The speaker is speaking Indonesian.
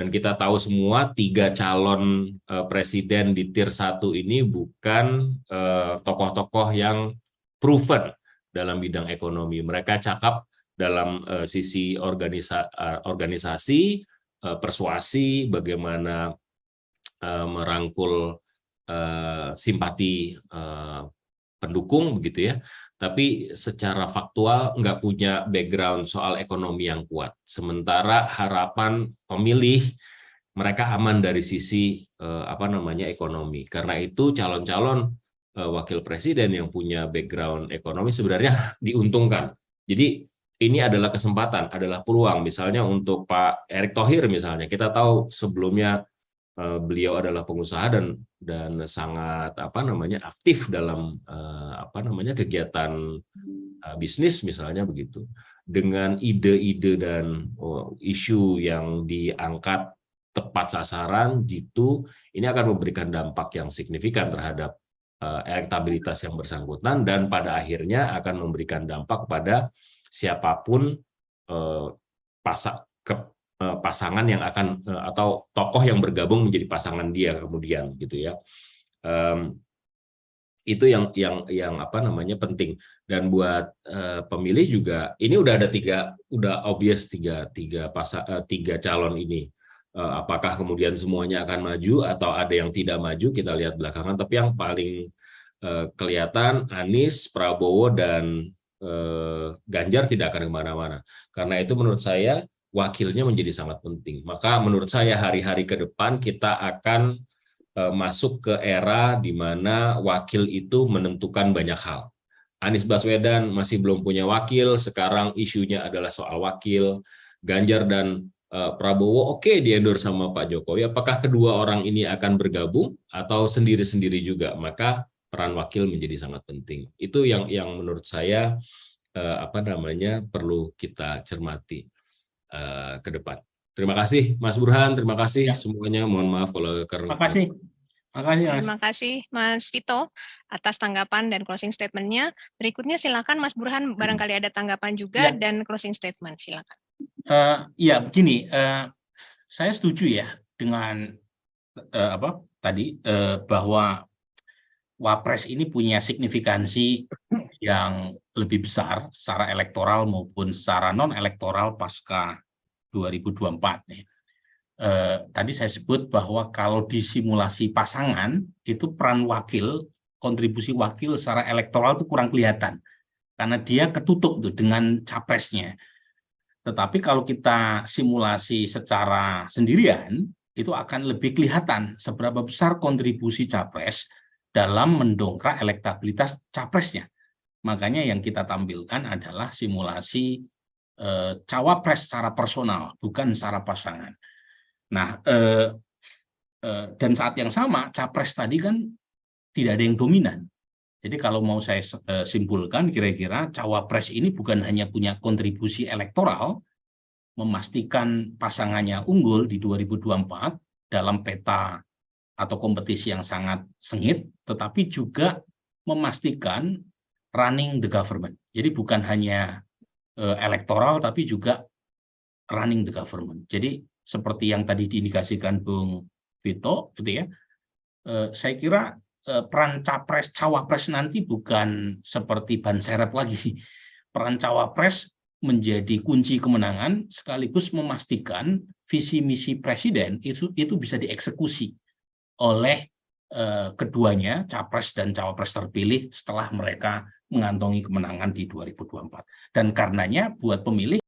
Dan kita tahu semua 3 calon presiden di tier 1 ini bukan tokoh-tokoh yang proven dalam bidang ekonomi. Mereka cakap dalam sisi organisasi, persuasi, bagaimana merangkul simpati pendukung begitu ya. Tapi secara faktual nggak punya background soal ekonomi yang kuat. Sementara harapan pemilih mereka aman dari sisi ekonomi. Karena itu calon-calon wakil presiden yang punya background ekonomi sebenarnya diuntungkan. Jadi ini adalah kesempatan, adalah peluang. Misalnya untuk Pak Erick Thohir misalnya, kita tahu sebelumnya beliau adalah pengusaha dan sangat aktif dalam kegiatan bisnis misalnya begitu. Dengan ide-ide dan isu yang diangkat tepat sasaran gitu, ini akan memberikan dampak yang signifikan terhadap elektabilitas yang bersangkutan dan pada akhirnya akan memberikan dampak pada siapapun pasangan yang akan atau tokoh yang bergabung menjadi pasangan dia kemudian gitu ya. Itu yang penting. Dan buat pemilih juga ini udah ada obvious tiga calon ini. Apakah kemudian semuanya akan maju atau ada yang tidak maju, kita lihat belakangan. Tapi yang paling kelihatan Anies, Prabowo, dan Ganjar tidak akan kemana-mana. Karena itu menurut saya wakilnya menjadi sangat penting. Maka menurut saya hari-hari ke depan kita akan masuk ke era di mana wakil itu menentukan banyak hal. Anies Baswedan masih belum punya wakil, sekarang isunya adalah soal wakil. Ganjar dan Prabowo di-endorse sama Pak Jokowi. Apakah kedua orang ini akan bergabung atau sendiri-sendiri juga? Maka peran wakil menjadi sangat penting. Itu yang menurut saya perlu kita cermati ke depan. Terima kasih Mas Burhan, terima kasih semuanya. Mohon maaf kalau Terima kasih. Terima kasih Mas Vito atas tanggapan dan closing statement-nya. Berikutnya silakan Mas Burhan, barangkali ada tanggapan juga dan closing statement, silakan. Begini, saya setuju ya dengan bahwa Wapres ini punya signifikansi yang lebih besar secara elektoral maupun secara non-elektoral pasca 2024. Tadi saya sebut bahwa kalau di simulasi pasangan, itu peran wakil, kontribusi wakil secara elektoral itu kurang kelihatan. Karena dia ketutup tuh dengan capresnya. Tetapi kalau kita simulasi secara sendirian, itu akan lebih kelihatan seberapa besar kontribusi capres dalam mendongkrak elektabilitas capresnya. Makanya yang kita tampilkan adalah simulasi cawapres secara personal, bukan secara pasangan. Nah, dan saat yang sama, capres tadi kan tidak ada yang dominan. Jadi kalau mau saya simpulkan, kira-kira cawapres ini bukan hanya punya kontribusi elektoral, memastikan pasangannya unggul di 2024 dalam peta atau kompetisi yang sangat sengit, tetapi juga memastikan running the government. Jadi bukan hanya elektoral, tapi juga running the government. Jadi seperti yang tadi diindikasikan Bung Vito, gitu ya. Saya kira peran cawapres nanti bukan seperti ban serep lagi. Peran cawapres menjadi kunci kemenangan sekaligus memastikan visi misi presiden itu bisa dieksekusi oleh keduanya, capres dan cawapres terpilih setelah mereka mengantongi kemenangan di 2024. Dan karenanya buat pemilih